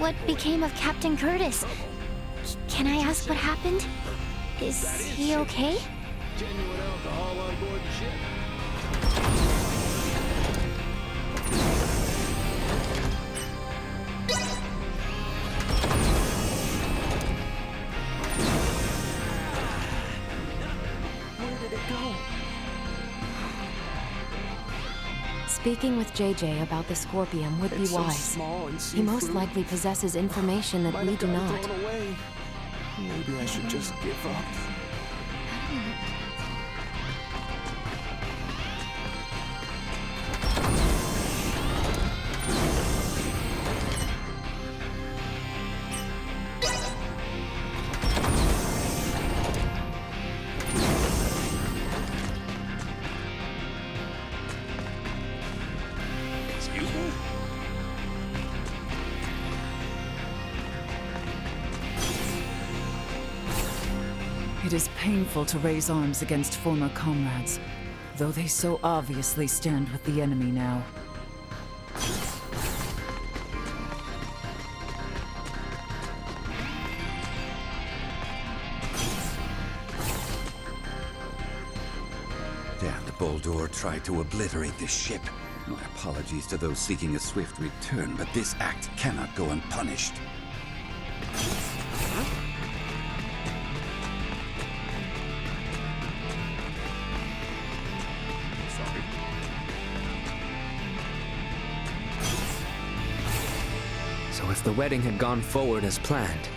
what became of Captain Curtis? Can I ask what happened? Is he okay? Genuine alcohol on board the ship. Where did it go? Speaking with JJ about the Scorpium would be It's so wise. small and He see-through. most likely possesses information that Might we have do gotten not. thrown away. Maybe I should just give up. Excuse me? It is painful to raise arms against former comrades, though they so obviously stand with the enemy now. Damned Boldor tried to obliterate this ship. My apologies to those seeking a swift return, but this act cannot go unpunished. Sorry. So if the wedding had gone forward as planned,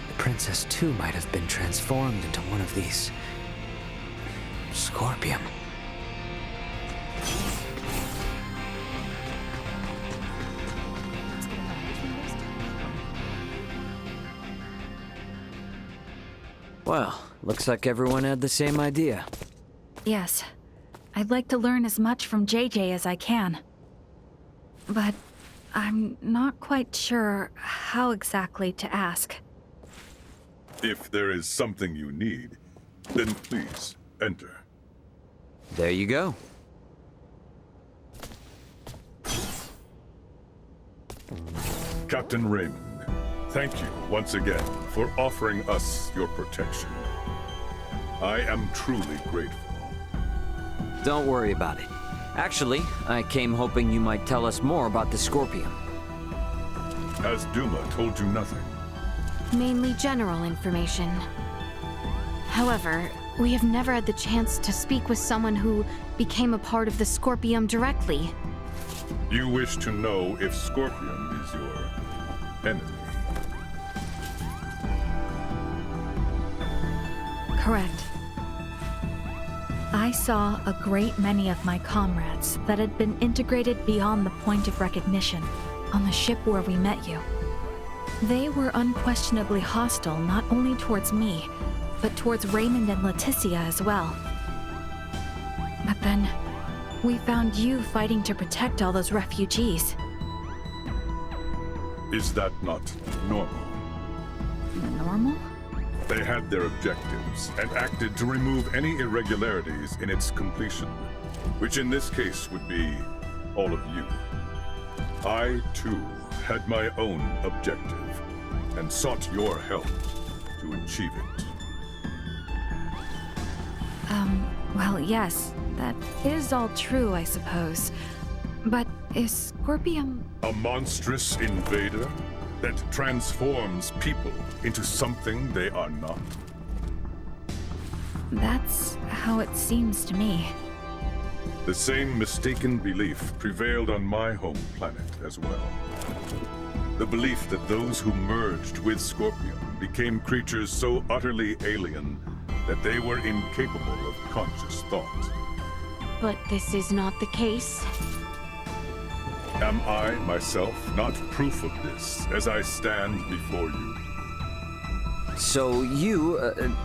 the princess too might have been transformed into one of these... Scorpium. Well, looks like everyone had the same idea. Yes. I'd like to learn as much from JJ as I can. But I'm not quite sure how exactly to ask. If there is something you need, then please enter. There you go. Captain Raymond, thank you once again for offering us your protection. I am truly grateful. Don't worry about it. Actually, I came hoping you might tell us more about the Scorpium. Has Duma told you nothing? Mainly general information. However, we have never had the chance to speak with someone who became a part of the Scorpium directly. You wish to know if Scorpium is your enemy. Correct. I saw a great many of my comrades that had been integrated beyond the point of recognition on the ship where we met you. They were unquestionably hostile not only towards me, but towards Raymond and Leticia as well. But then, we found you fighting to protect all those refugees. Is that not normal? Normal? They had their objectives and acted to remove any irregularities in its completion, which in this case would be all of you. I, too, had my own objective and sought your help to achieve it. Well, yes, that is all true, I suppose. But is Scorpium... A monstrous invader that transforms people into something they are not? That's how it seems to me. The same mistaken belief prevailed on my home planet as well. The belief that those who merged with Scorpium became creatures so utterly alien that they were incapable of conscious thought. But this is not the case. Am I, myself, not proof of this as I stand before you? So you,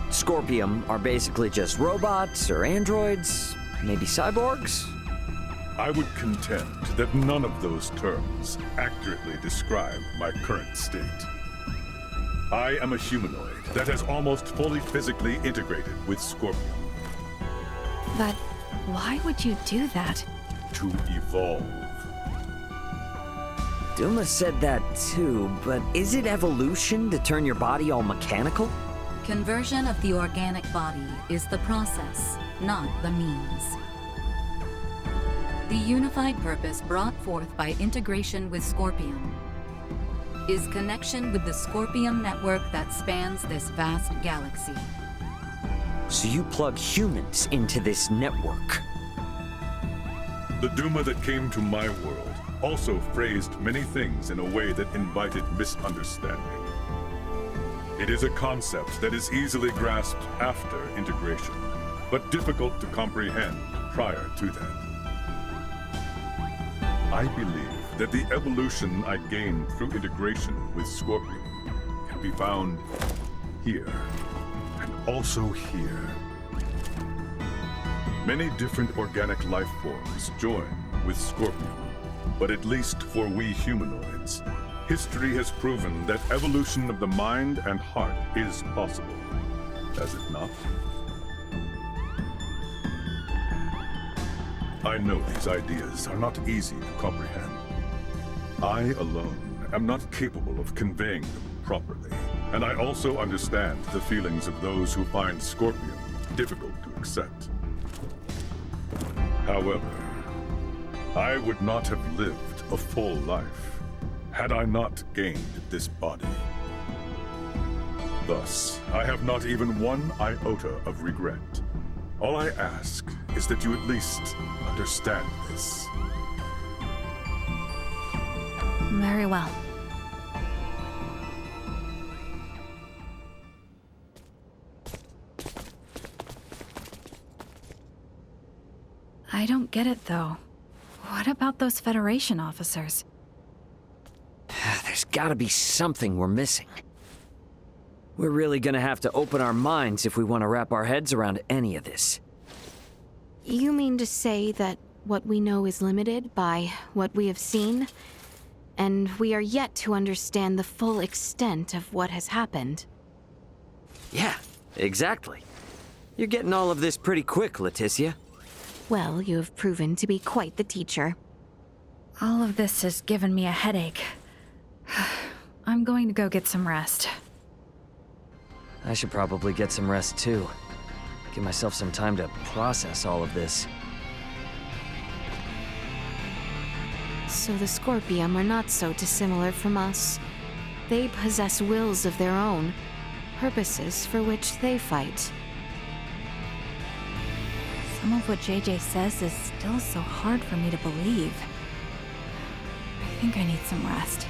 Scorpium, are basically just robots or androids? Maybe cyborgs? I would contend that none of those terms accurately describe my current state. I am a humanoid that has almost fully physically integrated with Scorpium. But why would you do that? To evolve. Duma said that too, but is it evolution to turn your body all mechanical? Conversion of the organic body is the process, not the means. The unified purpose brought forth by integration with Scorpium is connection with the Scorpium network that spans this vast galaxy. So you plug humans into this network? The Duma that came to my world also phrased many things in a way that invited misunderstanding. It is a concept that is easily grasped after integration, but difficult to comprehend prior to that. I believe that the evolution I gained through integration with Scorpium can be found here, and also here. Many different organic life forms join with Scorpium, but at least for we humanoids, history has proven that evolution of the mind and heart is possible, has it not? I know these ideas are not easy to comprehend. I alone am not capable of conveying them properly, and I also understand the feelings of those who find Scorpium difficult to accept. However, I would not have lived a full life had I not gained this body. Thus, I have not even one iota of regret. All I ask is that you at least understand this. Very well. I don't get it, though. What about those Federation officers? There's gotta be something we're missing. We're really gonna have to open our minds if we want to wrap our heads around any of this. You mean to say that what we know is limited by what we have seen, and we are yet to understand the full extent of what has happened? Yeah, exactly. You're getting all of this pretty quick, Leticia. Well, you have proven to be quite the teacher. All of this has given me a headache. I'm going to go get some rest. I should probably get some rest too. Give myself some time to process all of this. So the Scorpium are not so dissimilar from us. They possess wills of their own, purposes for which they fight. Some of what JJ says is still so hard for me to believe. I think I need some rest.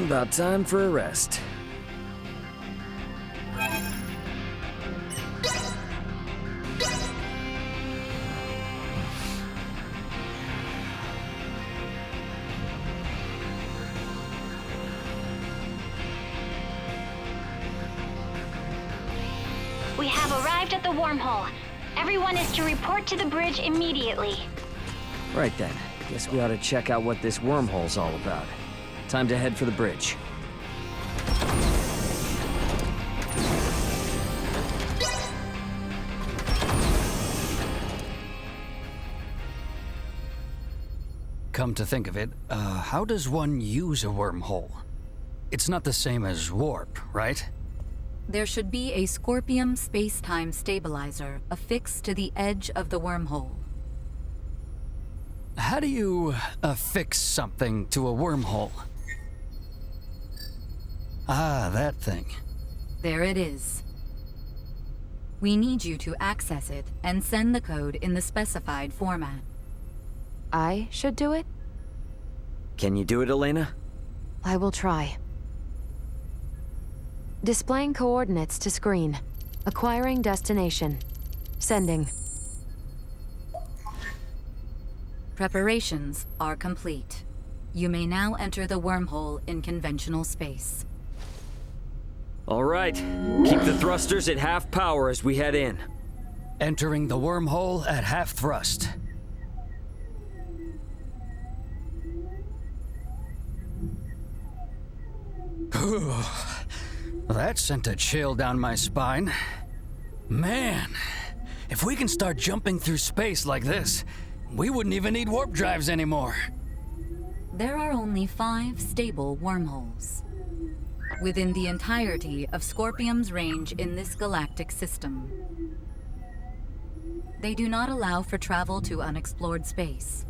About time for a rest. We have arrived at the wormhole. Everyone is to report to the bridge immediately. Right then. Guess we ought to check out what this wormhole's all about. Time to head for the bridge. Come to think of it, how does one use a wormhole? It's not the same as warp, right? There should be a Scorpium space-time stabilizer affixed to the edge of the wormhole. How do you affix something to a wormhole? Ah, that thing. There it is. We need you to access it and send the code in the specified format. I should do it? Can you do it, Elena? I will try. Displaying coordinates to screen. Acquiring destination. Sending. Preparations are complete. You may now enter the wormhole in conventional space. All right. Keep the thrusters at half power as we head in. Entering the wormhole at half thrust. That sent a chill down my spine. Man, if we can start jumping through space like this, we wouldn't even need warp drives anymore. There are only 5 stable wormholes within the entirety of Scorpium's range in this galactic system. They do not allow for travel to unexplored space.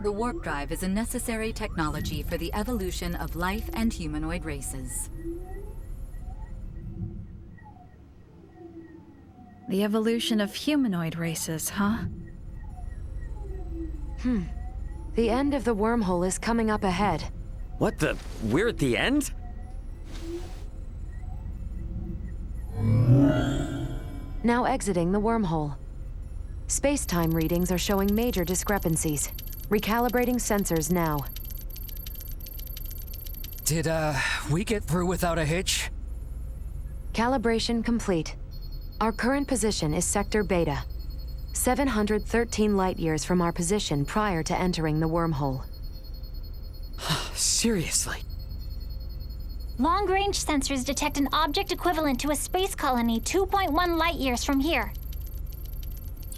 The warp drive is a necessary technology for the evolution of life and humanoid races. The evolution of humanoid races, huh? The end of the wormhole is coming up ahead. What the? We're at the end? Now exiting the wormhole. Space-time readings are showing major discrepancies. Recalibrating sensors now. Did, we get through without a hitch? Calibration complete. Our current position is Sector Beta. 713 light-years from our position prior to entering the wormhole. Seriously? Long-range sensors detect an object equivalent to a space colony 2.1 light-years from here.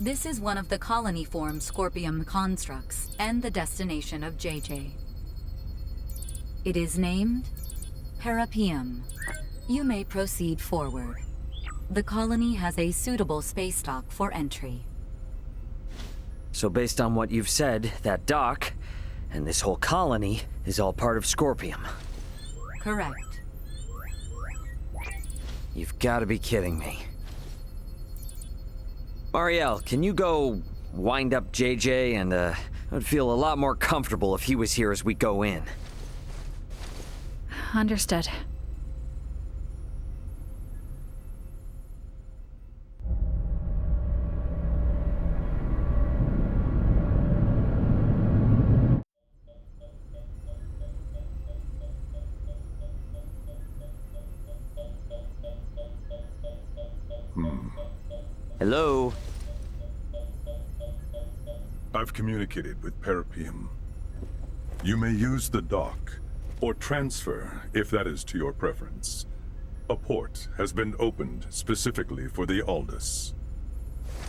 This is one of the colony-form Scorpium constructs and the destination of JJ. It is named Parrapoeiam. You may proceed forward. The colony has a suitable space dock for entry. So based on what you've said, that dock and this whole colony is all part of Scorpium. Correct. You've got to be kidding me. Marielle, can you go wind up JJ and, I'd feel a lot more comfortable if he was here as we go in. Understood. Hello? I've communicated with Parrapoeiam. You may use the dock, or transfer, if that is to your preference. A port has been opened specifically for the Aldous.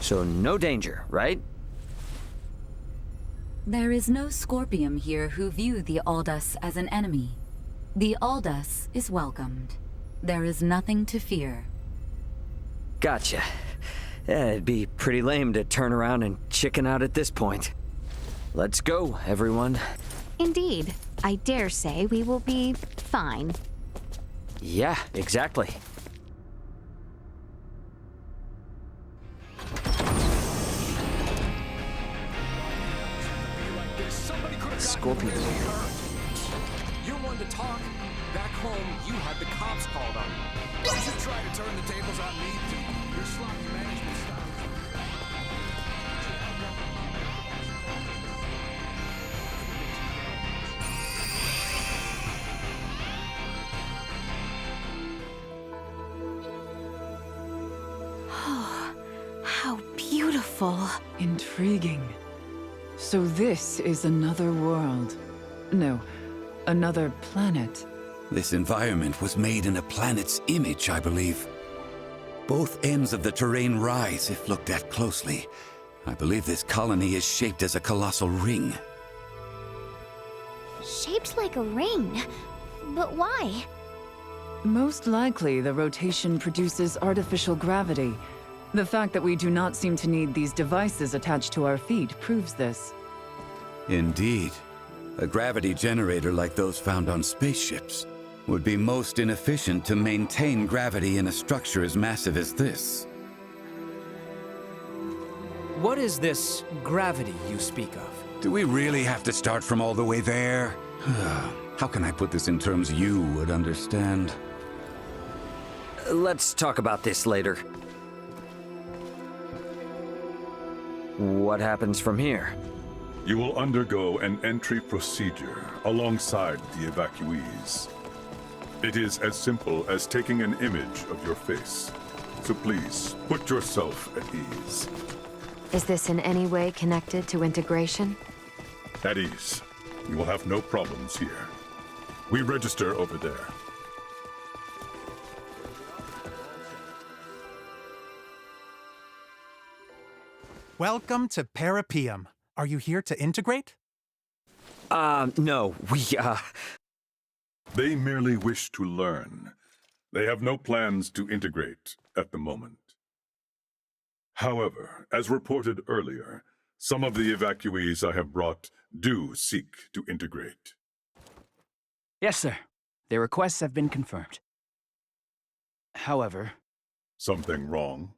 So no danger, right? There is no Scorpium here who view the Aldous as an enemy. The Aldous is welcomed. There is nothing to fear. Gotcha. Yeah, it'd be pretty lame to turn around and chicken out at this point. Let's go, everyone. Indeed. I dare say we will be fine. Yeah, exactly. Scorpion. You're one to talk. Back home, you had the cops called on you. Don't you try to turn the tables on me, too. Your sloppy management style. Oh, how beautiful. Intriguing. So this is another world. No, another planet. This environment was made in a planet's image, I believe. Both ends of the terrain rise if looked at closely. I believe this colony is shaped as a colossal ring. Shaped like a ring? But why? Most likely, the rotation produces artificial gravity. The fact that we do not seem to need these devices attached to our feet proves this. Indeed. A gravity generator like those found on spaceships would be most inefficient to maintain gravity in a structure as massive as this. What is this gravity you speak of? Do we really have to start from all the way there? How can I put this in terms you would understand? Let's talk about this later. What happens from here? You will undergo an entry procedure alongside the evacuees. It is as simple as taking an image of your face. So please, put yourself at ease. Is this in any way connected to integration? At ease. You will have no problems here. We register over there. Welcome to Parrapoeiam. Are you here to integrate? No, They merely wish to learn. They have no plans to integrate at the moment. However, as reported earlier, some of the evacuees I have brought do seek to integrate. Yes, sir. Their requests have been confirmed. However... Something wrong?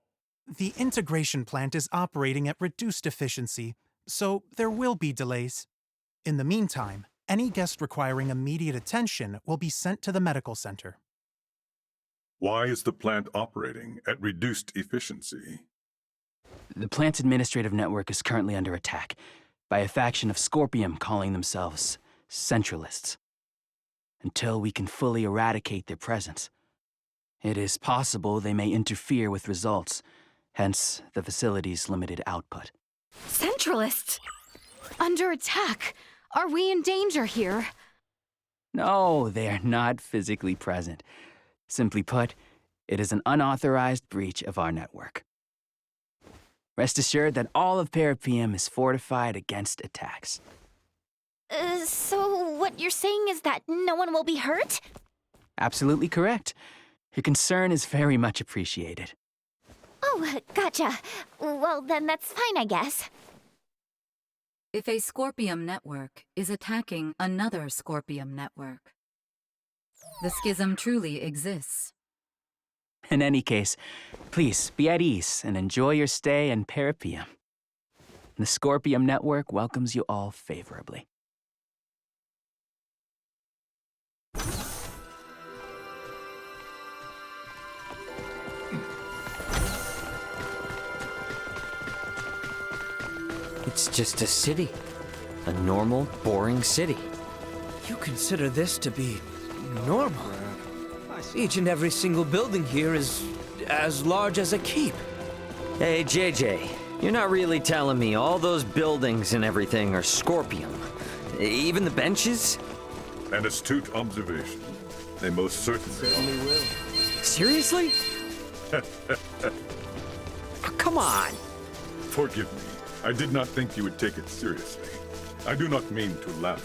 The integration plant is operating at reduced efficiency, so there will be delays. In the meantime, any guest requiring immediate attention will be sent to the medical center. Why is the plant operating at reduced efficiency? The plant's administrative network is currently under attack by a faction of Scorpium calling themselves Centralists. Until we can fully eradicate their presence, it is possible they may interfere with results, hence the facility's limited output. Centralists! Under attack! Are we in danger here? No, they are not physically present. Simply put, it is an unauthorized breach of our network. Rest assured that all of Parrapoeiam is fortified against attacks. So what you're saying is that no one will be hurt? Absolutely correct. Your concern is very much appreciated. Oh, gotcha. Well, then that's fine, I guess. If a Scorpium network is attacking another Scorpium network, the schism truly exists. In any case, please be at ease and enjoy your stay in Parrapoeiam. The Scorpium network welcomes you all favorably. It's just a city. A normal, boring city. You consider this to be normal? Each and every single building here is as large as a keep. Hey, JJ, you're not really telling me all those buildings and everything are Scorpium? Even the benches? An astute observation. They most certainly will. Seriously? Oh, come on. Forgive me. I did not think you would take it seriously. I do not mean to laugh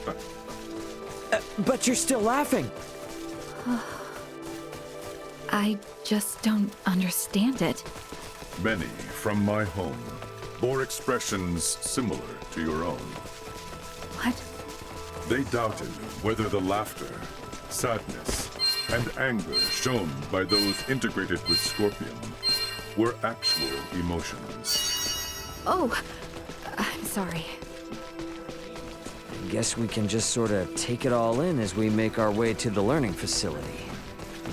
at you. But you're still laughing. I just don't understand it. Many from my home bore expressions similar to your own. What? They doubted whether the laughter, sadness, and anger shown by those integrated with Scorpium were actual emotions. Oh, I'm sorry. Guess we can just sort of take it all in as we make our way to the learning facility,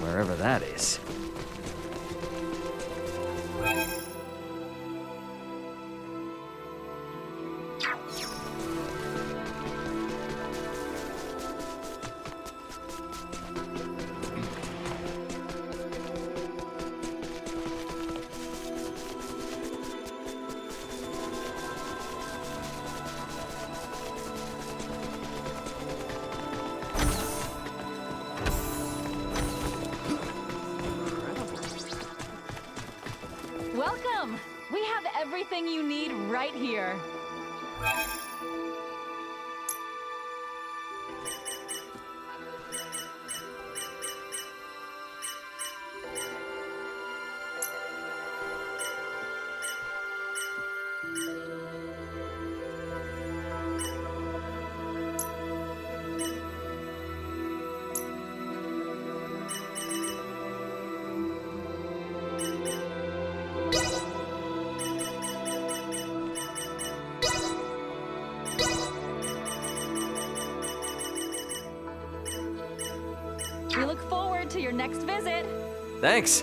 wherever that is. Welcome! We have everything you need right here. We look forward to your next visit. Thanks.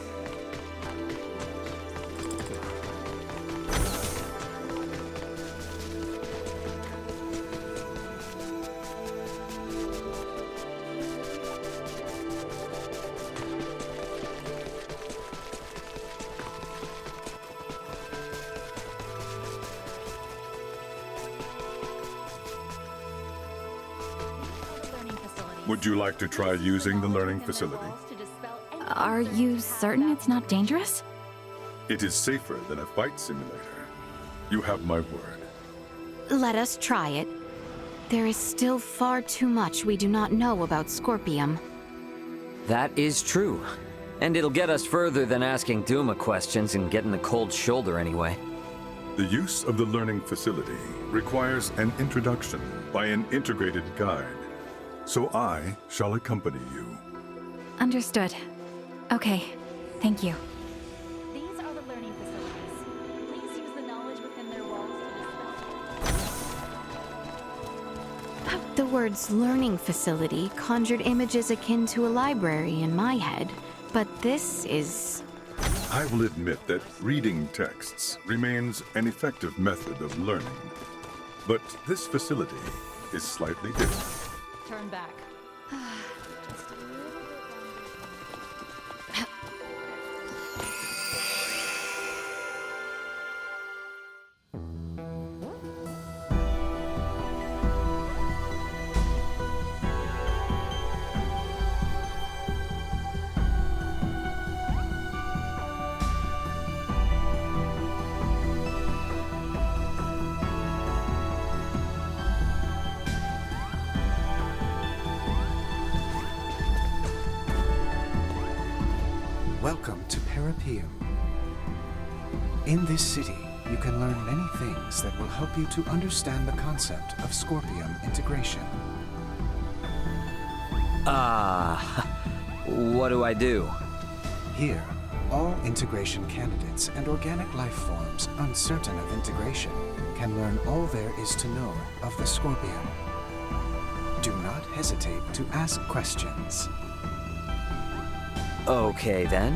Would you like to try using the learning facility? Are you certain it's not dangerous? It is safer than a fight simulator. You have my word. Let us try it. There is still far too much we do not know about Scorpium. That is true. And it'll get us further than asking Duma questions and getting the cold shoulder anyway. The use of the learning facility requires an introduction by an integrated guide. So I shall accompany you. Understood. Okay, thank you. These are the learning facilities. Please use the knowledge within their walls to The words learning facility conjured images akin to a library in my head, but this is... I will admit that reading texts remains an effective method of learning. But this facility is slightly different. turn back. Welcome to Parrapoeiam. In this city, you can learn many things that will help you to understand the concept of Scorpium integration. What do I do? Here, all integration candidates and organic life forms uncertain of integration can learn all there is to know of the Scorpium. Do not hesitate to ask questions. Okay then.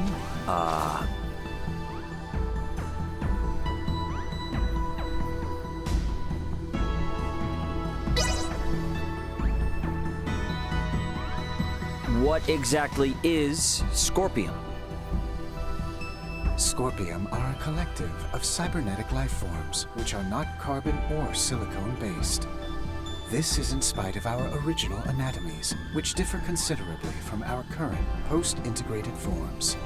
What exactly is Scorpium? Scorpium are a collective of cybernetic life forms which are not carbon or silicone-based. This is in spite of our original anatomies, which differ considerably from our current post-integrated forms.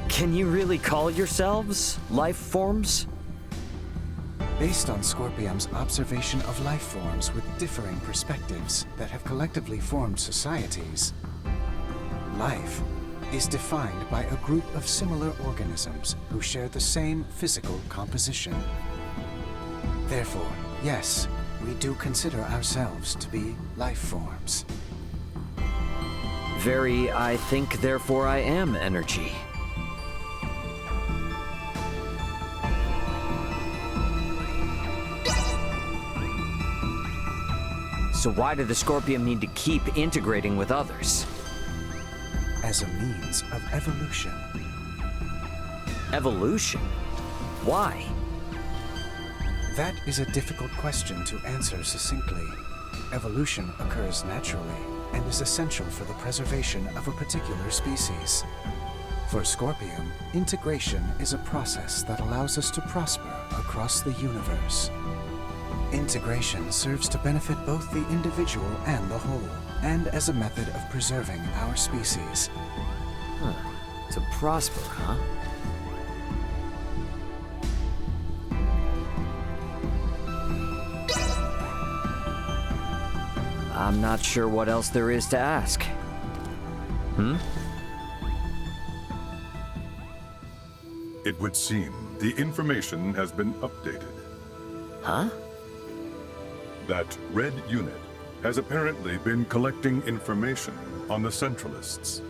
Can you really call yourselves life forms? Based on Scorpium's observation of life forms with differing perspectives that have collectively formed societies, life is defined by a group of similar organisms who share the same physical composition. Therefore, yes, we do consider ourselves to be life forms. Very I think, therefore I am energy. So why did the Scorpium need to keep integrating with others? As a means of evolution. Evolution? Why? That is a difficult question to answer succinctly. Evolution occurs naturally and is essential for the preservation of a particular species. For Scorpium, integration is a process that allows us to prosper across the universe. Integration serves to benefit both the individual and the whole, and as a method of preserving our species. To prosper, huh? I'm not sure what else there is to ask. It would seem the information has been updated. Huh? That red unit has apparently been collecting information on the Centralists.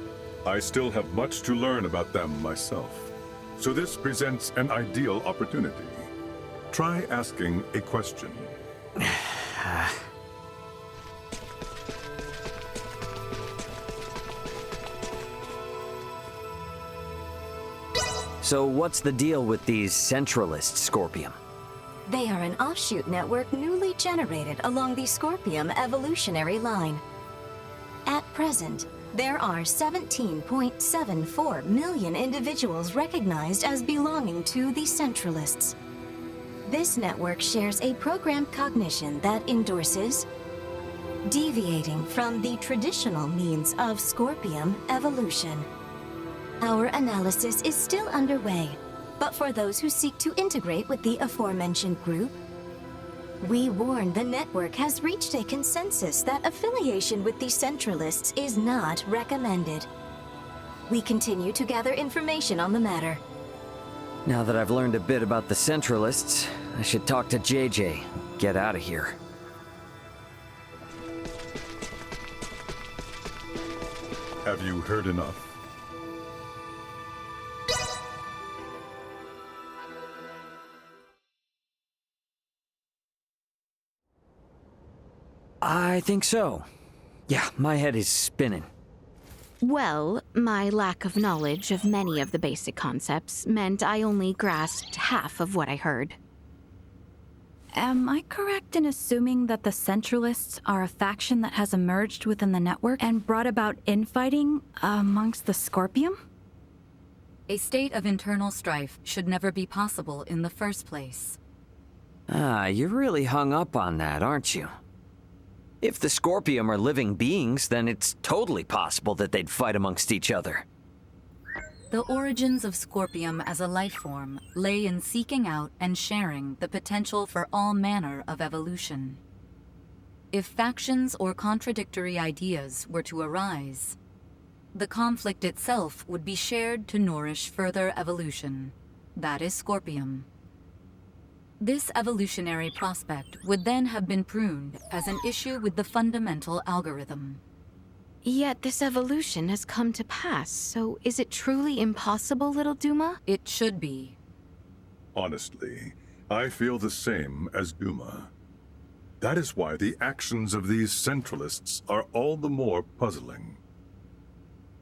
I still have much to learn about them myself, so this presents an ideal opportunity. Try asking a question. So what's the deal with these Centralists, Scorpium? They are an offshoot network newly generated along the Scorpium evolutionary line. At present, there are 17.74 million individuals recognized as belonging to the Centralists. This network shares a programmed cognition that endorses deviating from the traditional means of Scorpium evolution. Our analysis is still underway, but for those who seek to integrate with the aforementioned group. We warn the network has reached a consensus that affiliation with the Centralists is not recommended. We continue to gather information on the matter. Now that I've learned a bit about the Centralists, I should talk to JJ. Get out of here. Have you heard enough? I think so. Yeah, my head is spinning. Well, my lack of knowledge of many of the basic concepts meant I only grasped half of what I heard. Am I correct in assuming that the Centralists are a faction that has emerged within the network and brought about infighting amongst the Scorpium? A state of internal strife should never be possible in the first place. Ah, you're really hung up on that, aren't you? If the Scorpium are living beings, then it's totally possible that they'd fight amongst each other. The origins of Scorpium as a life form lay in seeking out and sharing the potential for all manner of evolution. If factions or contradictory ideas were to arise, the conflict itself would be shared to nourish further evolution. That is Scorpium. This evolutionary prospect would then have been pruned as an issue with the fundamental algorithm. Yet this evolution has come to pass, so is it truly impossible, little Duma? It should be. Honestly, I feel the same as Duma. That is why the actions of these Centralists are all the more puzzling.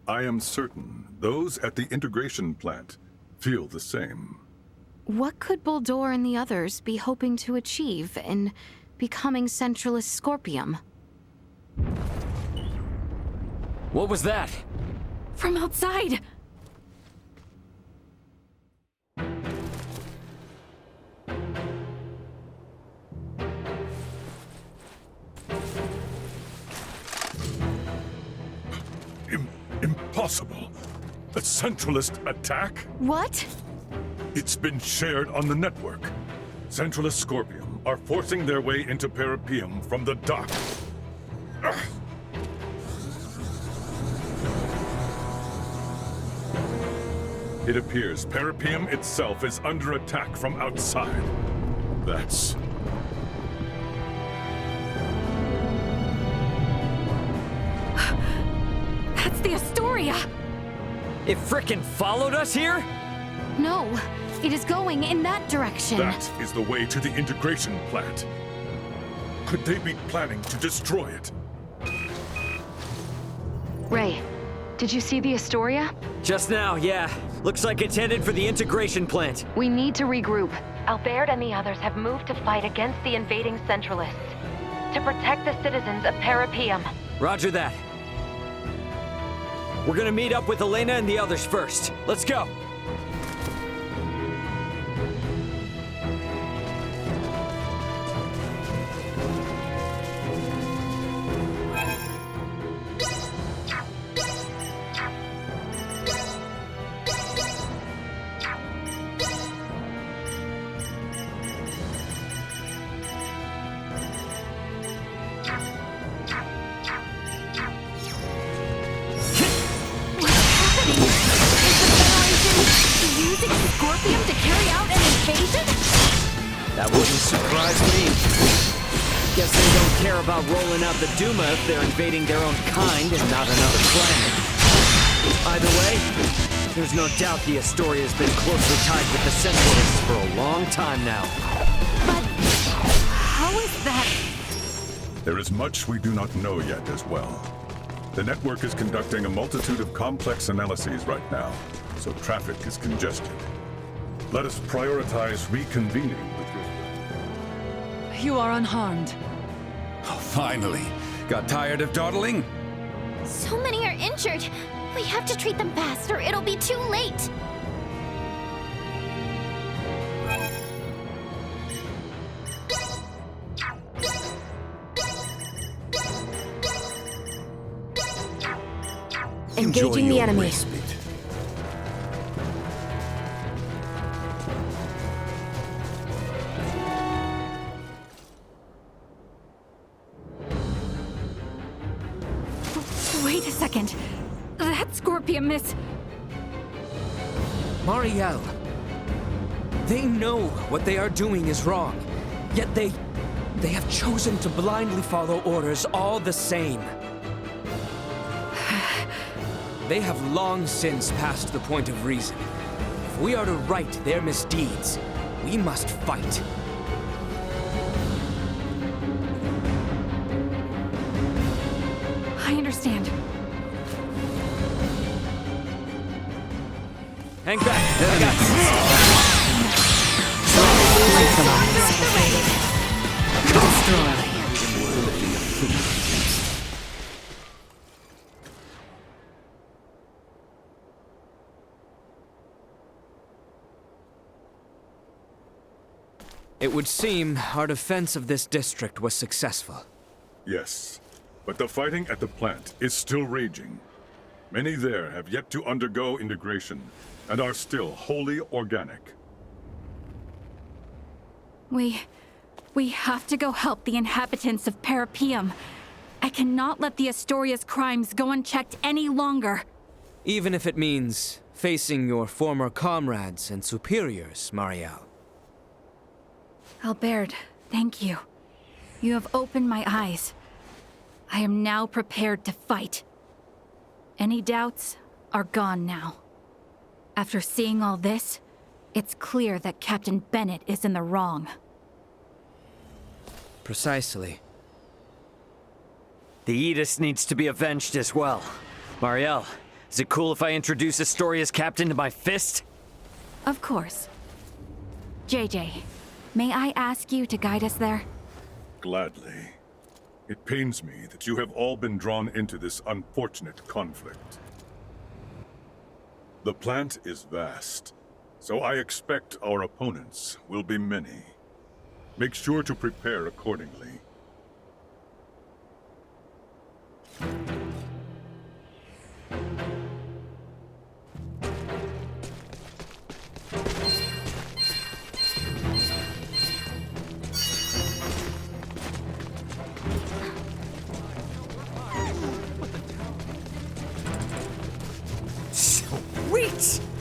I am certain those at the integration plant feel the same. What could Bulldor and the others be hoping to achieve in becoming Centralist Scorpium? What was that? From outside! Impossible! A Centralist attack? What? It's been shared on the network. Centralist Scorpium are forcing their way into Parrapoeiam from the dock. Ugh. It appears Parrapoeiam itself is under attack from outside. That's the Astoria! It frickin' followed us here? No, it is going in that direction. That is the way to the integration plant. Could they be planning to destroy it? Ray, did you see the Astoria? Just now, yeah. Looks like it's headed for the integration plant. We need to regroup. Albert and the others have moved to fight against the invading Centralists. To protect the citizens of Parrapoeiam. Roger that. We're gonna meet up with Elena and the others first. Let's go. Using Scorpium to carry out an invasion? That wouldn't surprise me. Guess they don't care about rolling out the Duma if they're invading their own kind and not another planet. Either way, there's no doubt the Astoria's been closely tied with the Centralists for a long time now. But how is that? There is much we do not know yet as well. The network is conducting a multitude of complex analyses right now, so traffic is congested. Let us prioritize reconvening with your... You are unharmed. Oh, finally. Got tired of dawdling? So many are injured. We have to treat them fast or it'll be too late. Engaging the enemy. second. That Scorpium is... Marielle. They know what they are doing is wrong. Yet they have chosen to blindly follow orders all the same. They have long since passed the point of reason. If we are to right their misdeeds, we must fight. I understand. Hang back. I got It would seem our defense of this district was successful. Yes, but the fighting at the plant is still raging. Many there have yet to undergo integration and are still wholly organic. We have to go help the inhabitants of Parrapoeiam. I cannot let the Astoria's crimes go unchecked any longer. Even if it means facing your former comrades and superiors, Marielle. Albert, thank you. You have opened my eyes. I am now prepared to fight. Any doubts are gone now. After seeing all this, it's clear that Captain Bennett is in the wrong. Precisely. The Aegis needs to be avenged as well. Marielle, is it cool if I introduce Astoria's captain to my fist? Of course. JJ, may I ask you to guide us there? Gladly. It pains me that you have all been drawn into this unfortunate conflict. The plant is vast, so I expect our opponents will be many. Make sure to prepare accordingly.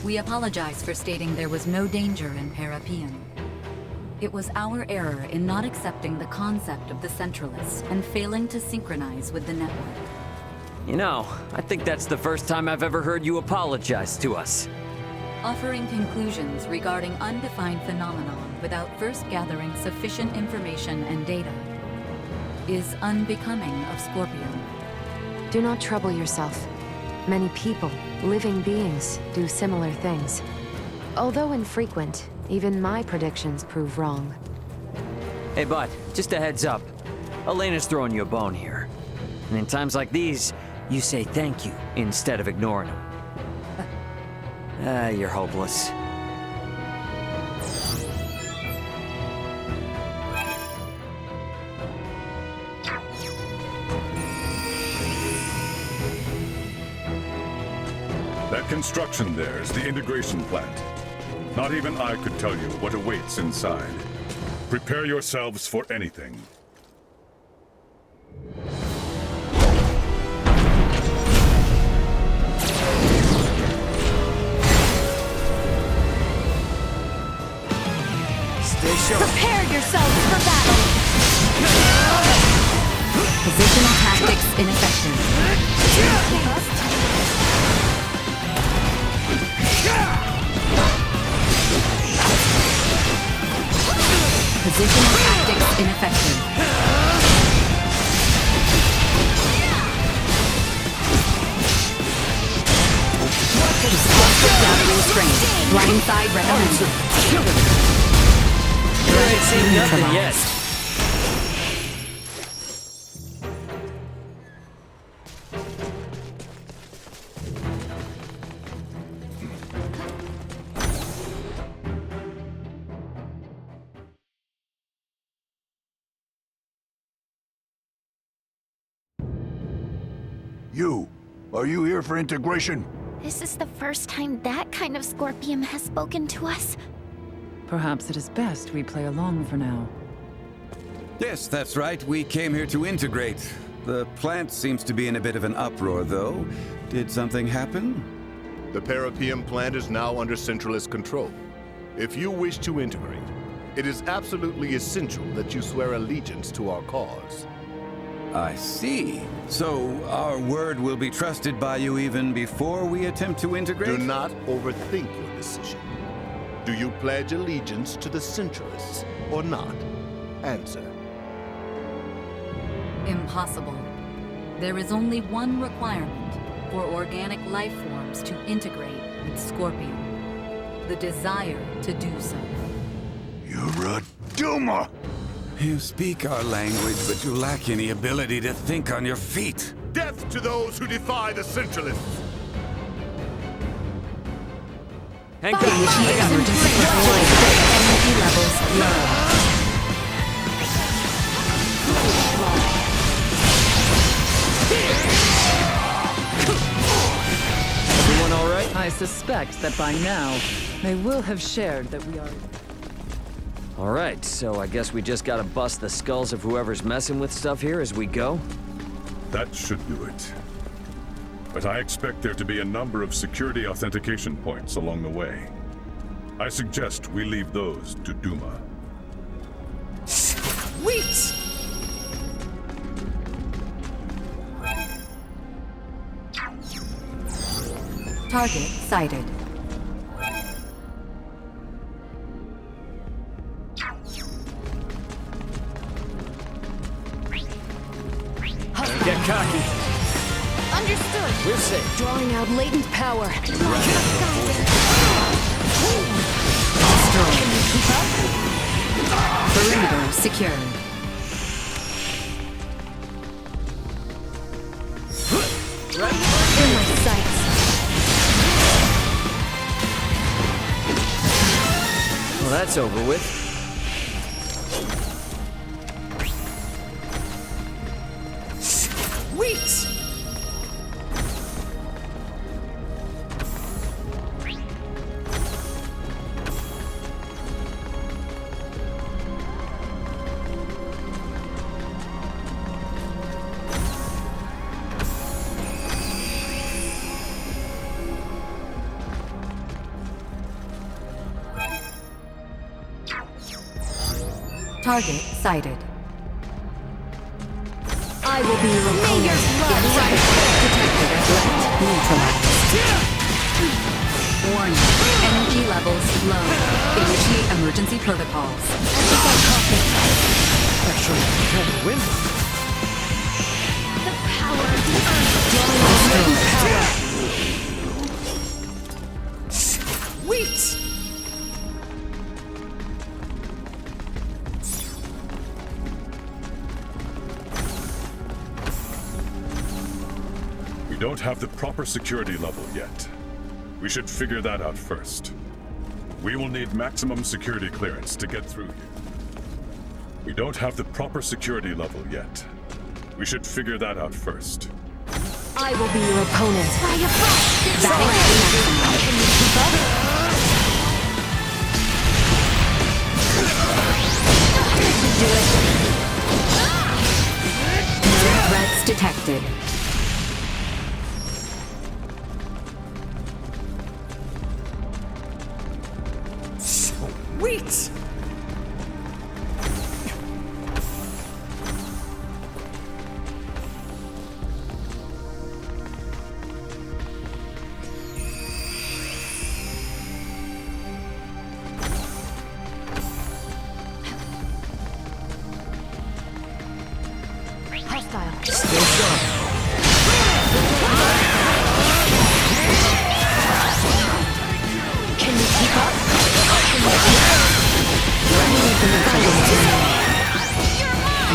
We apologize for stating there was no danger in Parrapoeiam. It was our error in not accepting the concept of the Centralists and failing to synchronize with the network. You know, I think that's the first time I've ever heard you apologize to us. Offering conclusions regarding undefined phenomenon without first gathering sufficient information and data is unbecoming of Scorpium. Do not trouble yourself. Many people, living beings, do similar things. Although infrequent, even my predictions prove wrong. Hey, bud, just a heads up. Elena's throwing you a bone here. And in times like these, you say thank you instead of ignoring them. You're hopeless. That construction there is the integration plant. Not even I could tell you what awaits inside. Prepare yourselves for anything. Stay sharp. Prepare yourselves for battle! Positional tactics ineffective. Positional tactics ineffective. Explosive gathering strength. Blindside recommended. You ain't seen nothing yet. Are you here for integration? This is the first time that kind of Scorpium has spoken to us. Perhaps it is best we play along for now. Yes, that's right. We came here to integrate. The plant seems to be in a bit of an uproar, though. Did something happen? The Parrapoeiam plant is now under Centralist control. If you wish to integrate, it is absolutely essential that you swear allegiance to our cause. I see. So our word will be trusted by you even before we attempt to integrate? Do not overthink your decision. Do you pledge allegiance to the Centralists or not? Answer. Impossible. There is only one requirement for organic life forms to integrate with Scorpium. The desire to do so. You're a Duma! You speak our language, but you lack any ability to think on your feet. Death to those who defy the Centralists! Initiate emergency deployed. Energy levels low. Everyone all right? I suspect that by now, they will have shared that we are... All right, so I guess we just gotta bust the skulls of whoever's messing with stuff here as we go? That should do it. But I expect there to be a number of security authentication points along the way. I suggest we leave those to Duma. Sweet! Target sighted. Get cocky. Understood. We're safe. Drawing out latent power. Destroyed. Perimeter secured. In my sights. Well, that's over with. Sweet! Target sighted. I will be your opponent. Detected as left. Neutralized. Warning. Energy levels low. Initiate emergency protocols. Actually, kind of win. The power of the earth. Sweet! We don't have the proper security level yet. We should figure that out first. We will need maximum security clearance to get through here. We don't have the proper security level yet. We should figure that out first. I will be your opponent. Can you keep up? No threats detected. Sweet! Hostile. Still sharp. Can you keep up?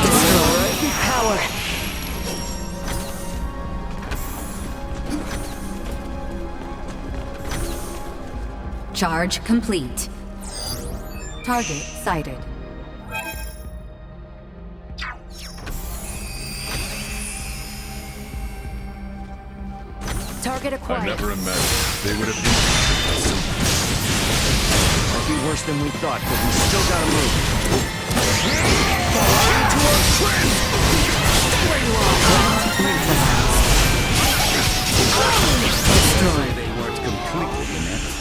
Destroy. Power. Charge complete. Target sighted. Target I acquired. never imagined they would have been so. Might be worse than we thought, but we still gotta move. Destroy. They weren't completely inept.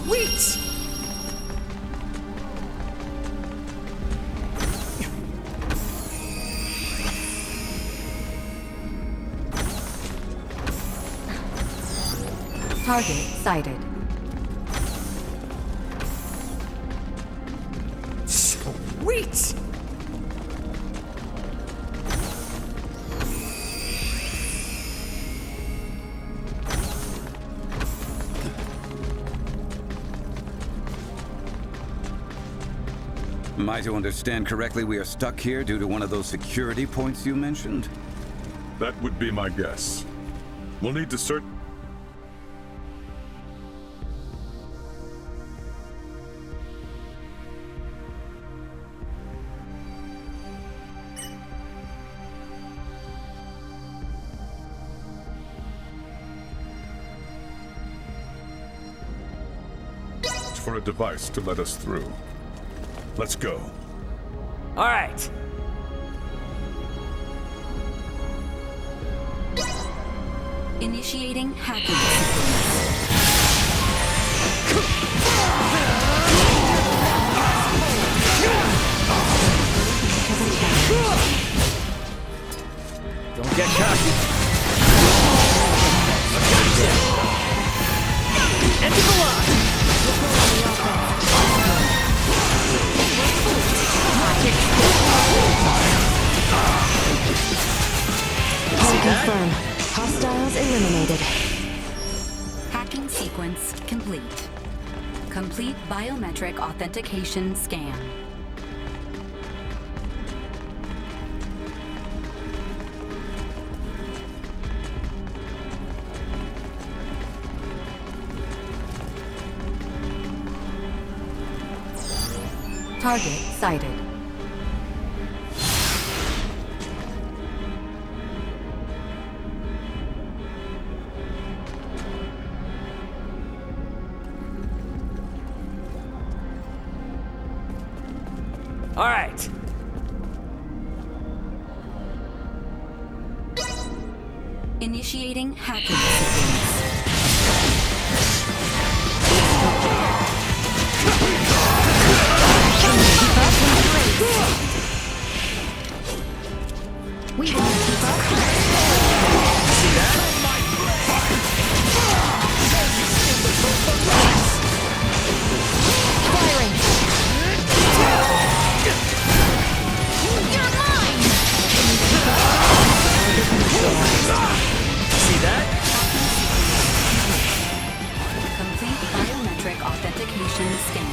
Wait! Target sighted. Sweet! Am I to understand correctly we are stuck here due to one of those security points you mentioned? That would be my guess. We'll need to search. For a device to let us through. Let's go. All right. Initiating hacking sequence. Don't get cocky. Enter the line. Confirm. Hostiles eliminated. Hacking sequence complete. Complete biometric authentication scan. Target sighted. All right. Initiating hacking sequence. We will keep up. See that? Firing. You're mine. See that? Complete biometric authentication scan.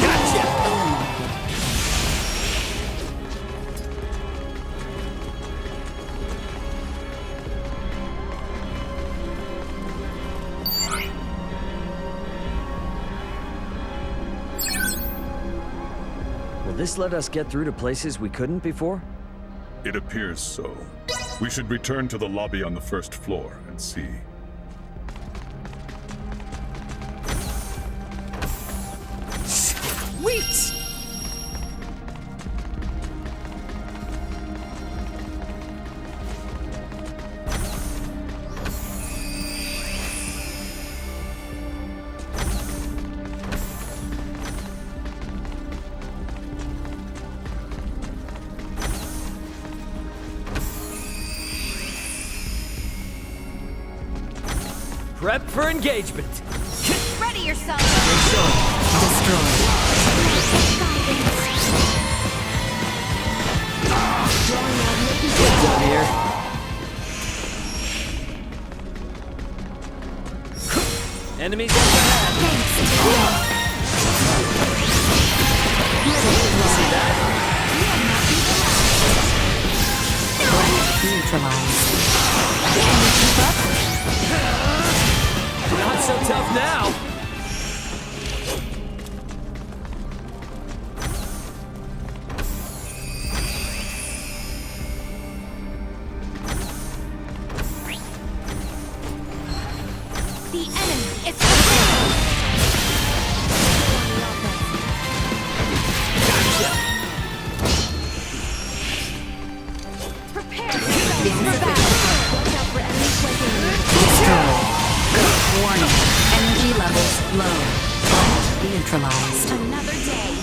Gotcha. Will this let us get through to places we couldn't before? It appears so. We should return to the lobby on the first floor and see. Sweet! Prep for engagement. Ready yourself. Destroy. Get done here. Enemies up ahead. See that? Neutralized. Not so tough now. enemy is fulfilled! Prepare yourselves for battle! Watch out for enemies flanking you. Destroy. Warning. Energy levels low. Neutralized. Another day.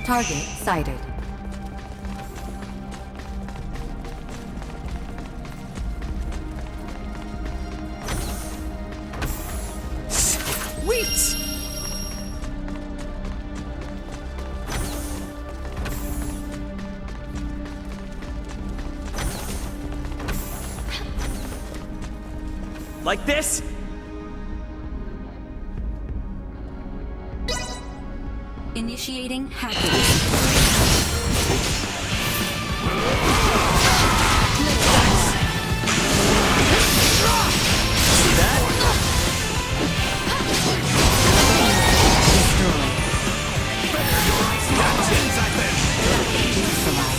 Target sighted. Sweet! Like this? Initiating hacking.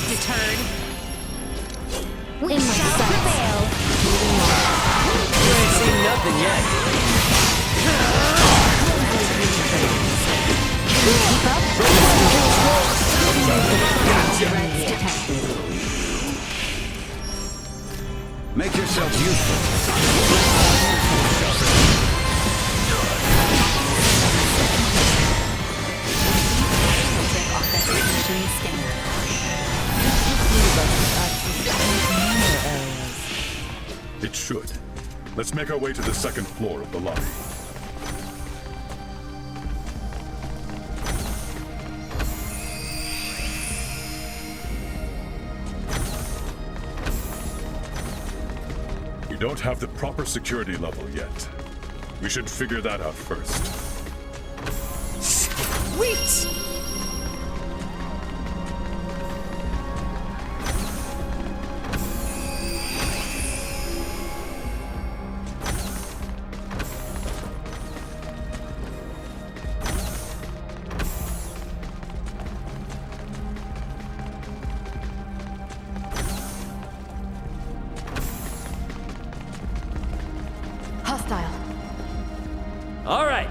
Deterred. We shall prevail. You ain't seen nothing yet. Keep up. Make yourself useful. It should. Let's make our way to the second floor of the lobby. We don't have the proper security level yet. We should figure that out first. Sweet! Hostile. All right.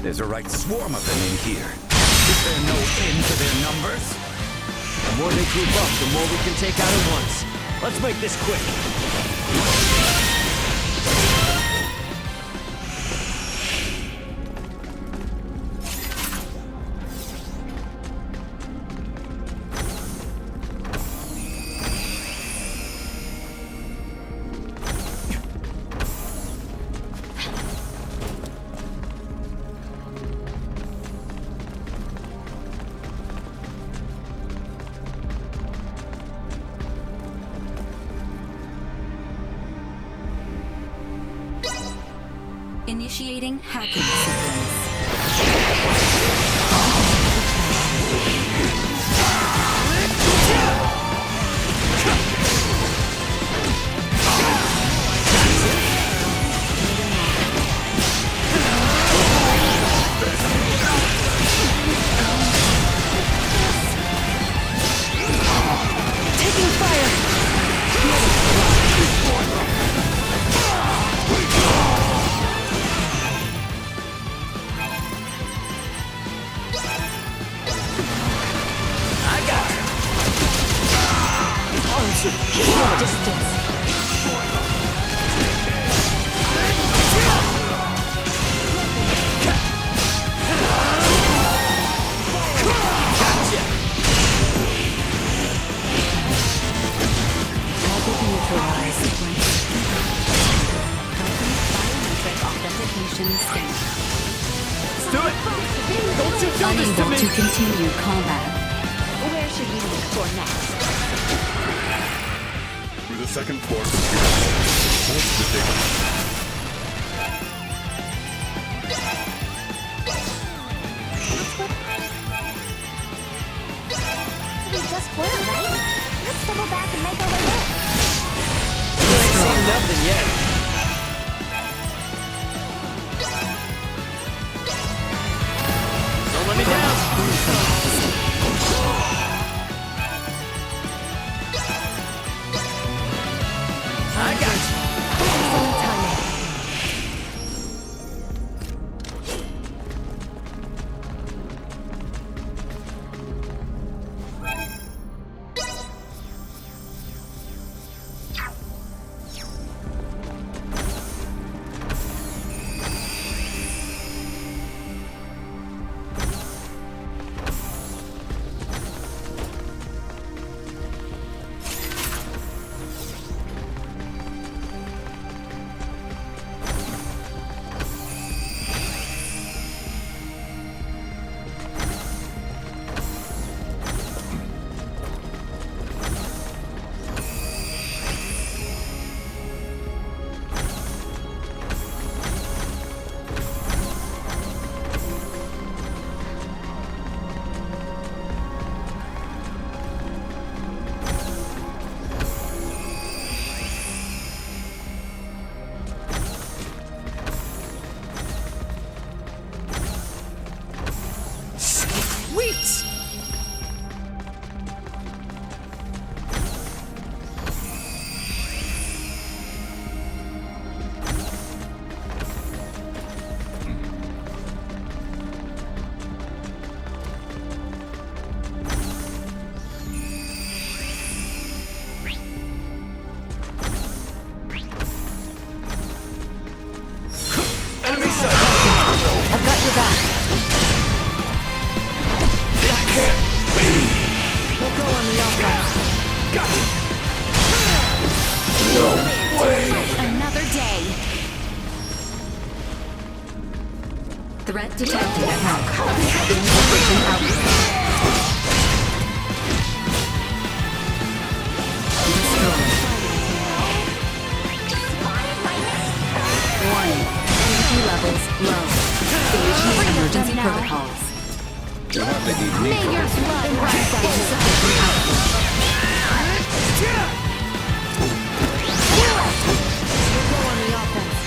There's a right swarm of them in here. Is there no end to their numbers? The more they group up, the more we can take out at once. Let's make this quick. Initiating hacking sequence. Taking fire! Unable to continue combat. Where should we look for next? Through the second floor. Towards the table. We just were, right? Let's double back and make our way there. You ain't seen nothing yet. Don't let me down. I got you. Excellent timing. Threat detected ahead. Insufficient output. Destroyed. Warning. Energy levels low. Initiate emergency protocols. May your blood run down. Insufficient output. Go on the offense.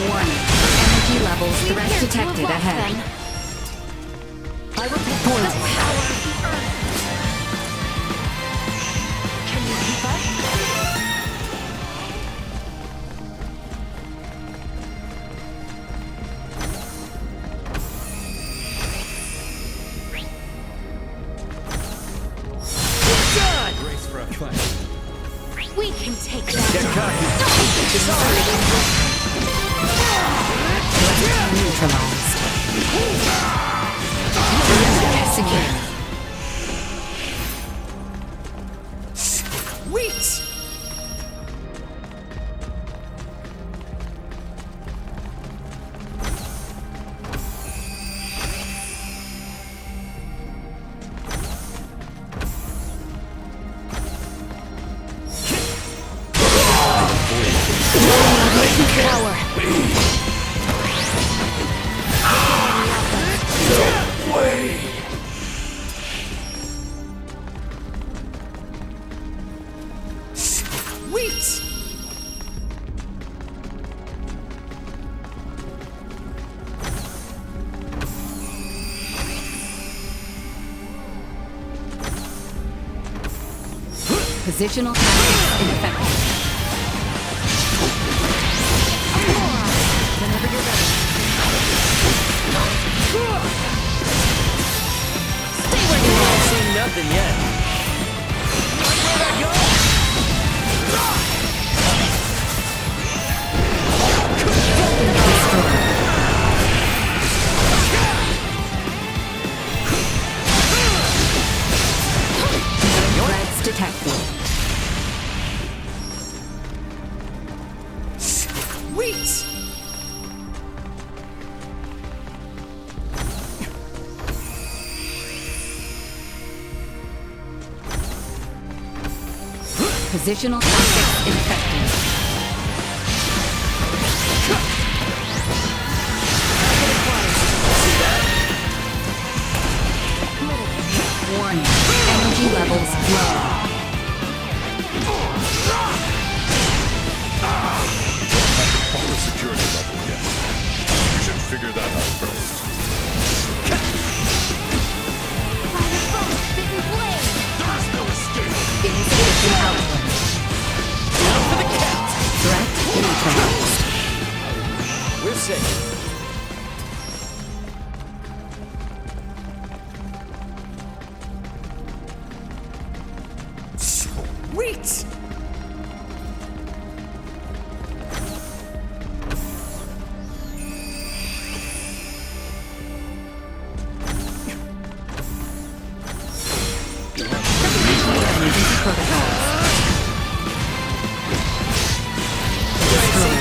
Warning. Energy levels threat detected ahead. I will take point. The power of the earth. Can you keep up? Brace for a fight. We can take that. Get cocky. Neutralized. Secure. Sweet! Power. Sweet! Positional tactics ineffective. Whenever you're ready. Stay where you are. Seen nothing yet. Where'd I go? Threats detected. Sweet! Positional tactics effective. Warning. Energy levels low. All the security level yet. You should figure that out first. There's no escape. Insufficient output. Down for the count. Threat neutralized. We're safe. Wait!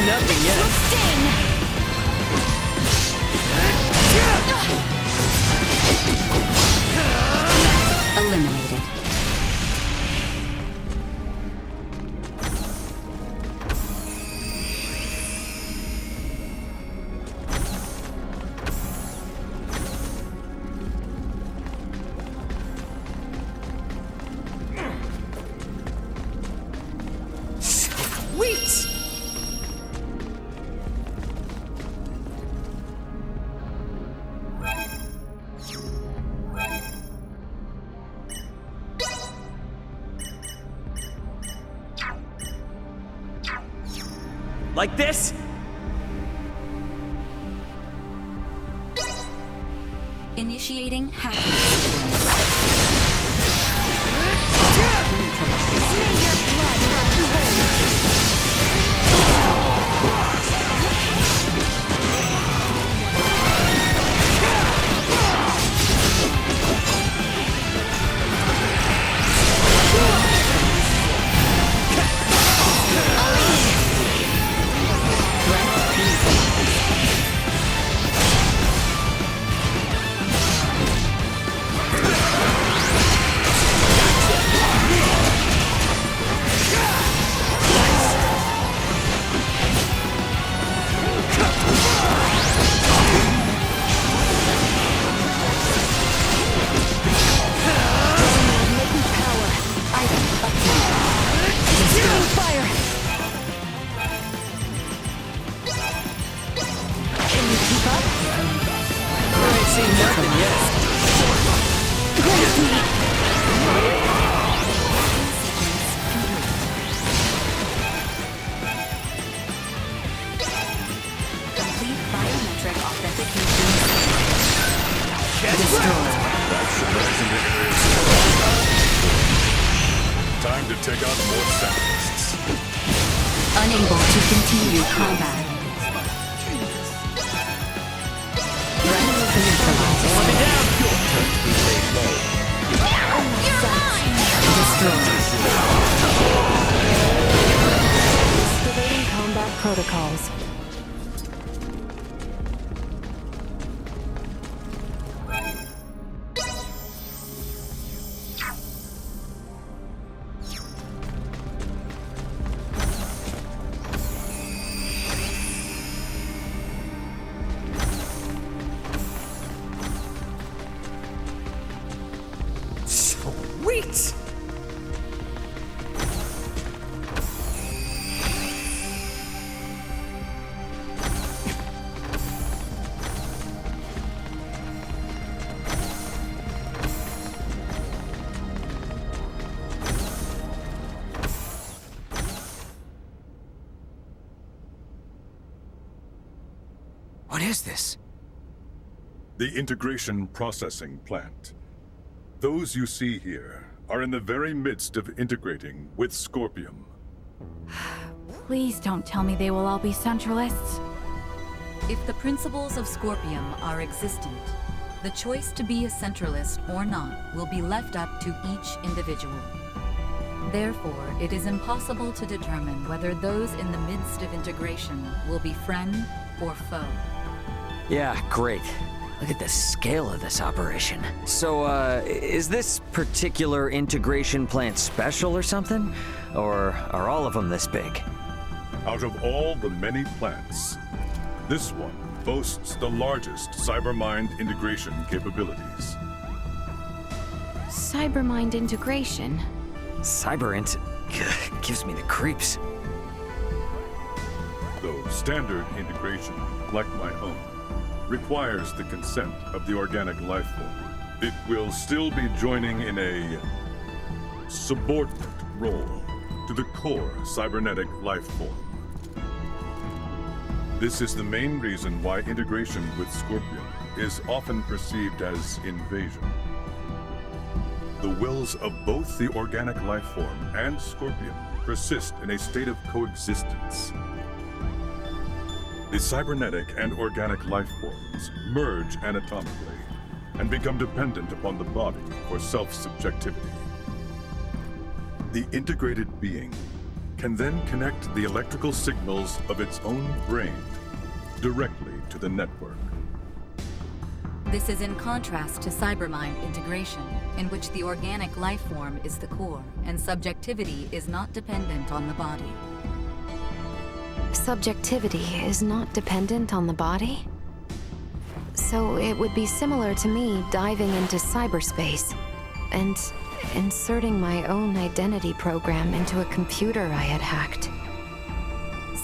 Nothing yet. Eliminated. Wait! Like this? Initiating hacking. Time to take out more Centralists. Unable to continue combat. Activating combat protocols. Sweet! What is this? The integration processing plant. Those you see here are in the very midst of integrating with Scorpium. Please don't tell me they will all be Centralists. If the principles of Scorpium are existent, the choice to be a Centralist or not will be left up to each individual. Therefore, it is impossible to determine whether those in the midst of integration will be friend or foe. Yeah, great. Look at the scale of this operation. So, is this particular integration plant special or something? Or are all of them this big? Out of all the many plants, this one boasts the largest cybermind integration capabilities. Cybermind integration? Gives me the creeps. Though standard integration, like my own, requires the consent of the organic life form, it will still be joining in a subordinate role to the core cybernetic life form. This is the main reason why integration with Scorpium is often perceived as invasion. The wills of both the organic life form and Scorpium persist in a state of coexistence. The cybernetic and organic life forms merge anatomically and become dependent upon the body for self-subjectivity. The integrated being can then connect the electrical signals of its own brain directly to the network. This is in contrast to cybermind integration, in which the organic life form is the core, and subjectivity is not dependent on the body. Subjectivity is not dependent on the body? So it would be similar to me diving into cyberspace and inserting my own identity program into a computer I had hacked.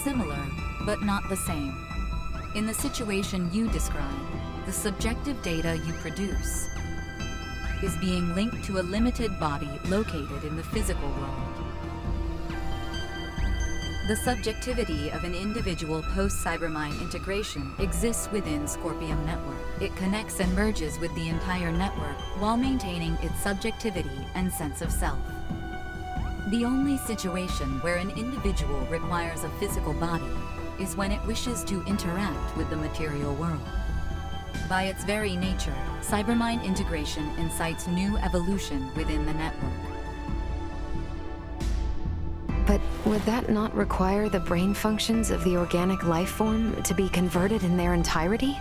Similar, but not the same. In the situation you describe, the subjective data you produce is being linked to a limited body located in the physical world. The subjectivity of an individual post-cybermind integration exists within Scorpium Network. It connects and merges with the entire network while maintaining its subjectivity and sense of self. The only situation where an individual requires a physical body is when it wishes to interact with the material world. By its very nature, cybermind integration incites new evolution within the network. But would that not require the brain functions of the organic life form to be converted in their entirety?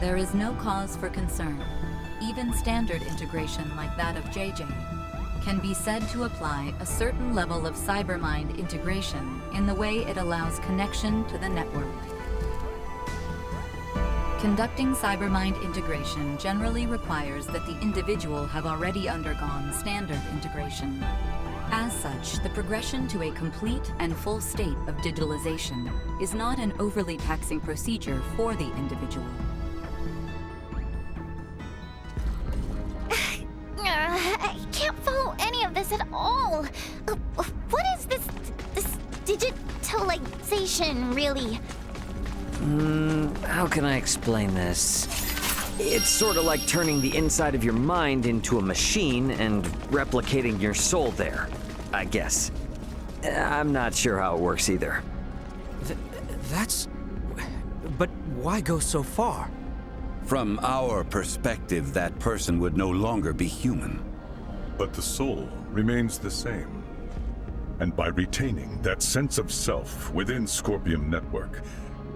There is no cause for concern. Even standard integration like that of JJ can be said to apply a certain level of cybermind integration in the way it allows connection to the network. Conducting cybermind integration generally requires that the individual have already undergone standard integration. As such, the progression to a complete and full state of digitalization is not an overly taxing procedure for the individual. I can't follow any of this at all. What is this digitalization, really? How can I explain this? It's sort of like turning the inside of your mind into a machine and replicating your soul there, I guess. I'm not sure how it works either. But why go so far? From our perspective, that person would no longer be human. But the soul remains the same. And by retaining that sense of self within Scorpium Network,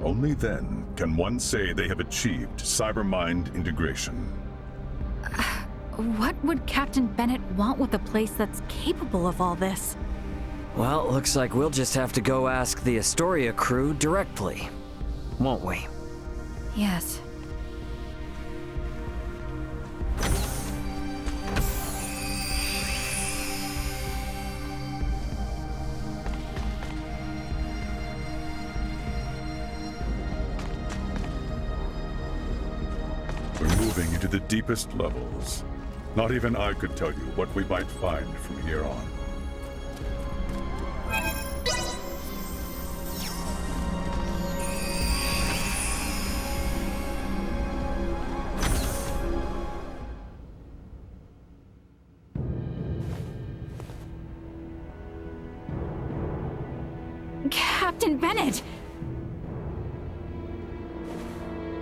only then can one say they have achieved cybermind integration. What would Captain Bennett want with a place that's capable of all this? Well, looks like we'll just have to go ask the Astoria crew directly, won't we? Yes. We're moving into the deepest levels. Not even I could tell you what we might find from here on. Captain Bennett!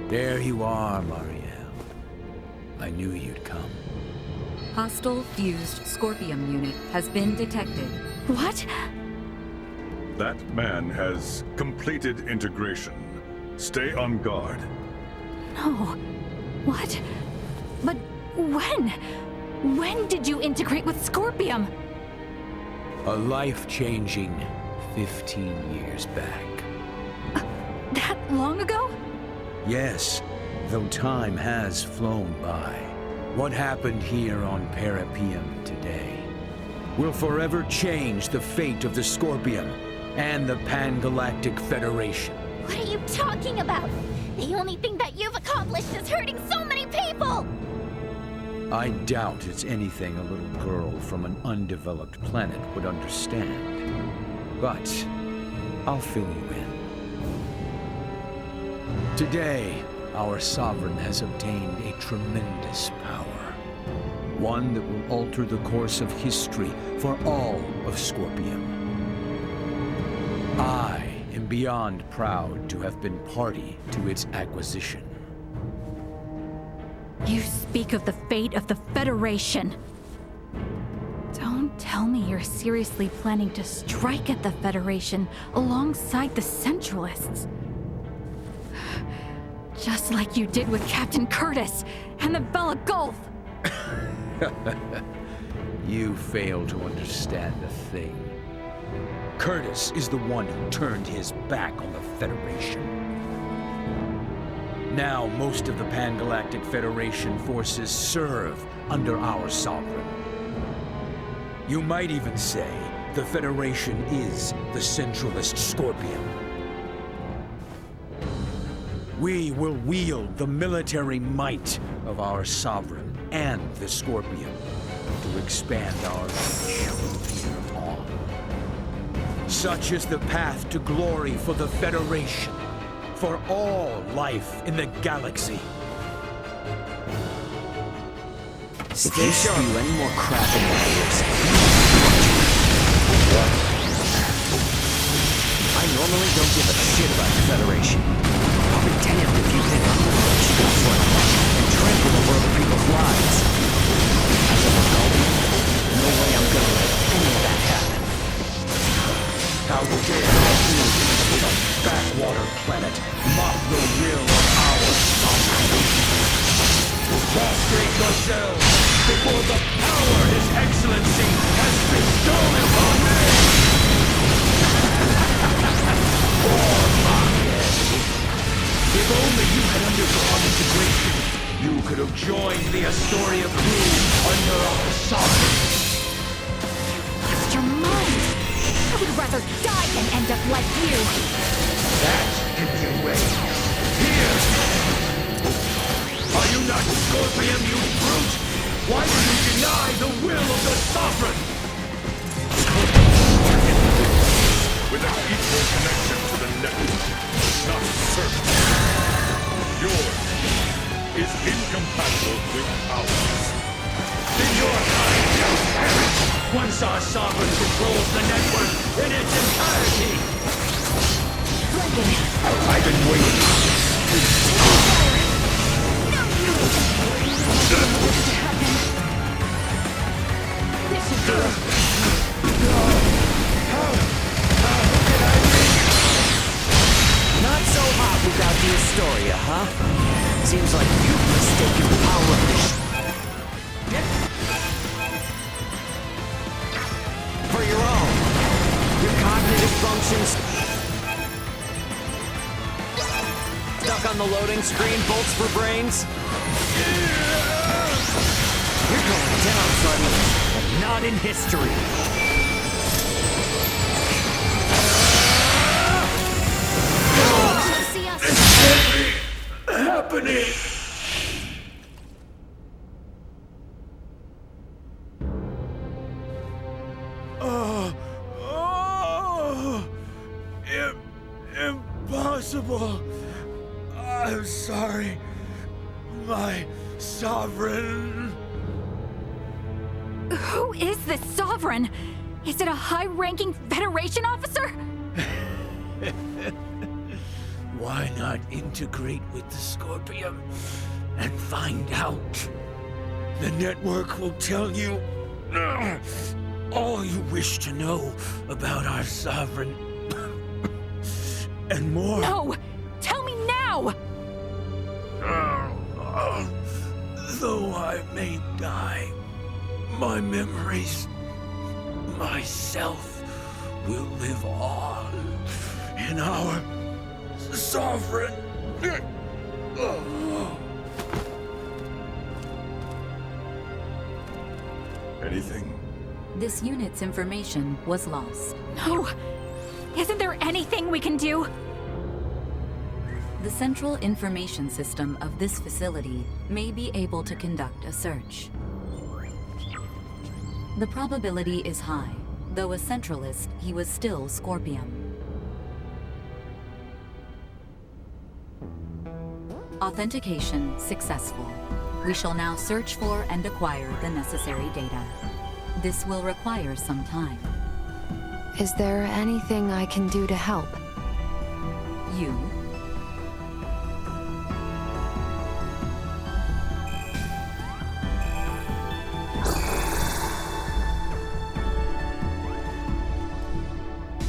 There you are, Marielle. I knew you'd come. Hostile fused Scorpium unit has been detected. What? That man has completed integration. Stay on guard. No. What? But when? When did you integrate with Scorpium? A life-changing 15 years back. That long ago? Yes, though time has flown by. What happened here on Parrapoeiam today will forever change the fate of the Scorpium and the Pan-Galactic Federation. What are you talking about? The only thing that you've accomplished is hurting so many people! I doubt it's anything a little girl from an undeveloped planet would understand. But I'll fill you in. Today, our Sovereign has obtained a tremendous power. One that will alter the course of history for all of Scorpium. I am beyond proud to have been party to its acquisition. You speak of the fate of the Federation. Don't tell me you're seriously planning to strike at the Federation alongside the Centralists. Just like you did with Captain Curtis and the Bella Gulf. You fail to understand a thing. Curtis is the one who turned his back on the Federation. Now, most of the Pan-Galactic Federation forces serve under our Sovereign. You might even say the Federation is the Centralist Scorpium. We will wield the military might of our Sovereign and the Scorpium to expand our reach from here on. Such is the path to glory for the Federation, for all life in the galaxy. If you spew any more crap in my ears, I normally don't give a shit about the Federation. I'll be damned if you think I'm gonna let you go for it and trample over other people's lives. As a result, no way I'm gonna let any of that happen. How dare you, with a backwater planet, mock the will of our Sovereign? Prostrate yourselves before the power His Excellency has bestowed upon me! Poor Mariette! If only you had undergone integration, you could have joined the Astoria crew under our Sovereign. Lost your mind! I would rather die than end up like you! That can be wait. Here! Are you not Scorpium, you brute? Why do you deny the will of the Sovereign? With an equal connection to the network, not service. Yours is incompatible with ours. Then your kind shall perish once our Sovereign controls the network in its entirety! I've been waiting. Not so hot without the Astoria, huh? Seems like you've mistaken the power of this for your own. Your cognitive functions stuck on the loading screen, bolts for brains. You're going down, buddy, but not in history. Happening! Impossible! I'm sorry, my Sovereign. Who is this Sovereign? Is it a high-ranking Federation officer? Why not integrate with the Scorpium and find out? The network will tell you all you wish to know about our Sovereign. And more. No! Tell me now! Though I may die, my memories, myself, will live on in our sovereign. Anything? This unit's information was lost. No! Isn't there anything we can do? The central information system of this facility may be able to conduct a search. The probability is high. Though a centralist, he was still Scorpium. Authentication successful. We shall now search for and acquire the necessary data. This will require some time. Is there anything I can do to help? You?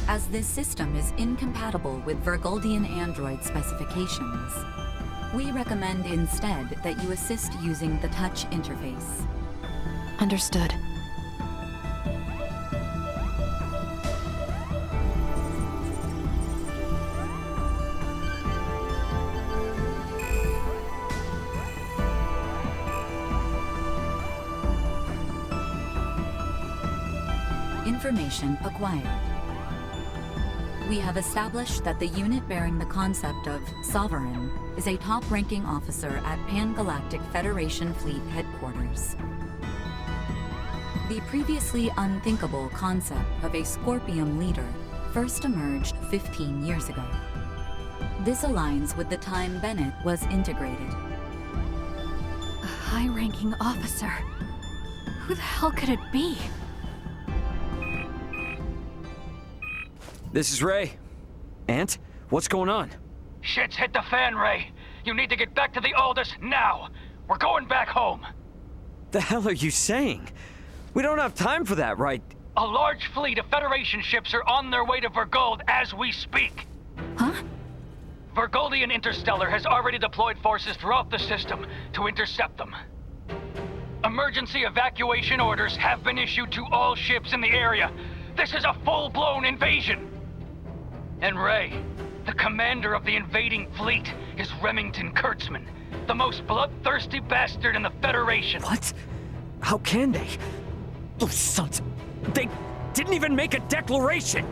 As this system is incompatible with Virgoldian android specifications, we recommend instead that you assist using the touch interface. Understood. Information acquired. We have established that the unit bearing the concept of Sovereign is a top-ranking officer at Pan-Galactic Federation Fleet Headquarters. The previously unthinkable concept of a Scorpium leader first emerged 15 years ago. This aligns with the time Bennett was integrated. A high-ranking officer? Who the hell could it be? This is Ray. Ant, what's going on? Shit's hit the fan, Ray. You need to get back to the Aldous now. We're going back home. The hell are you saying? We don't have time for that, right? A large fleet of Federation ships are on their way to Virgold as we speak. Huh? Virgoldian Interstellar has already deployed forces throughout the system to intercept them. Emergency evacuation orders have been issued to all ships in the area. This is a full-blown invasion. And Ray, the commander of the invading fleet, is Remington Kurtzman, the most bloodthirsty bastard in the Federation. What? How can they? Those sons... They didn't even make a declaration!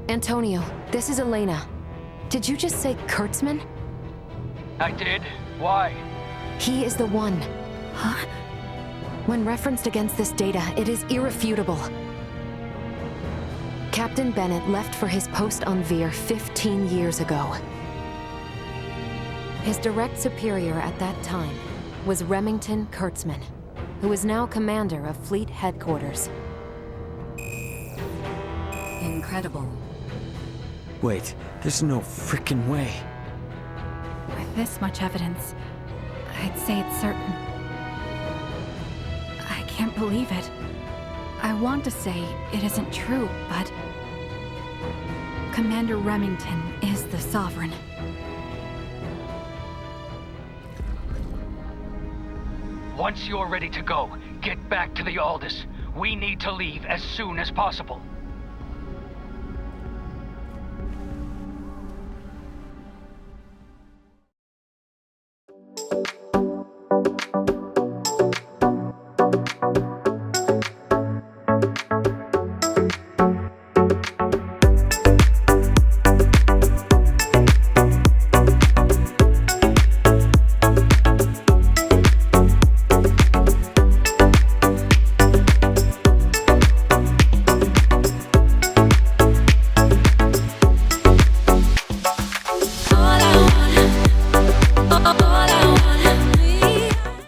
Antonio, this is Elena. Did you just say Kurtzman? I did. Why? He is the one. Huh? When referenced against this data, it is irrefutable. Captain Bennett left for his post on Veer 15 years ago. His direct superior at that time was Remington Kurtzman, who is now commander of Fleet Headquarters. Incredible. Wait, there's no frickin' way. With this much evidence, I'd say it's certain. I can't believe it. I want to say it isn't true, but... Commander Remington is the Sovereign. Once you're ready to go, get back to the Aldous. We need to leave as soon as possible.